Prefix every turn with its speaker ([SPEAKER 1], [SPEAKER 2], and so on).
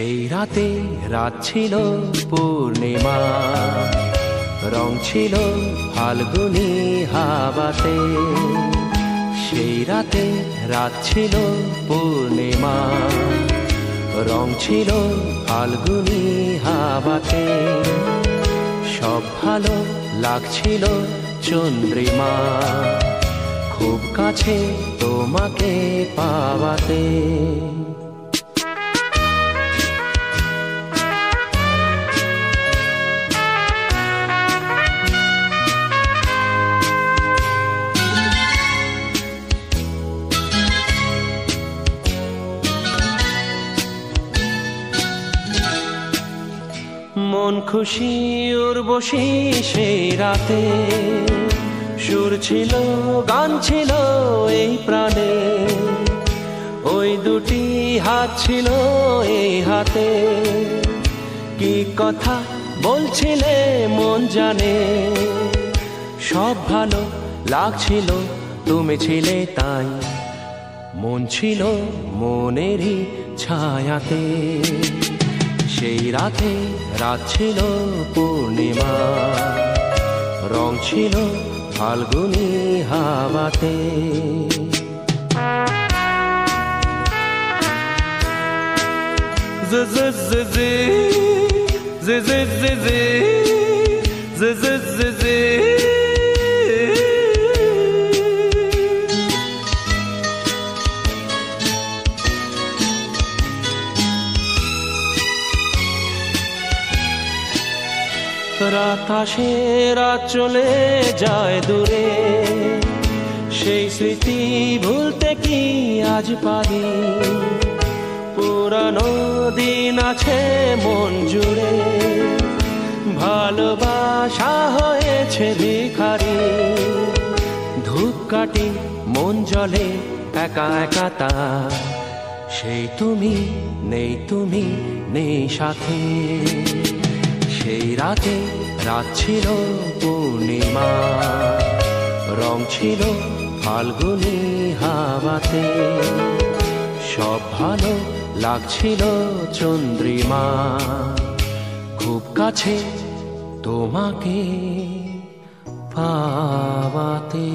[SPEAKER 1] সেই রাতে রাত ছিল পূর্ণিমা, রং ছিল ফাল্গুনি হাওয়াতে। সেই রাতে রাত ছিল পূর্ণিমা, রং ছিল ফাল্গুনি হাওয়াতে। সব ভালো লাগছিল চন্দ্রিমা, খুব কাছে তোমাকে পাওয়াতে। মন খুশি উর্বশী সেই রাতে, সুর ছিল গান ছিল এই প্রাণে। ওই দুটি হাত ছিল এই হাতে, কি কথা বলছিলে মন জানে। সব ভালো লাগছিল তুমি ছিলে তাই, মন ছিল মনেরই ছায়াতে। সেই রাতে রাত ছিল পূর্ণিমা, রং ছিল ফাল্গুনি হাওয়াতে। রাত আসে রাত চলে যায় দূরে, সেই স্মৃতি ভুলতে কি আজ পারি। পুরানো দিন আছে মন জুড়ে, ভালোবাসা হয়েছে ভিখারি। ধূপকাঠি মন জ্বলে একা একা তা, সেই তুমি নেই সাথে। সেই রাতে রাত ছিল পূর্ণিমা, রং ছিল ফাল্গুনি হাওয়াতে। সব ভালো লাগছিল চন্দ্রিমা, খুব কাছে তোমাকে পাওয়াতে।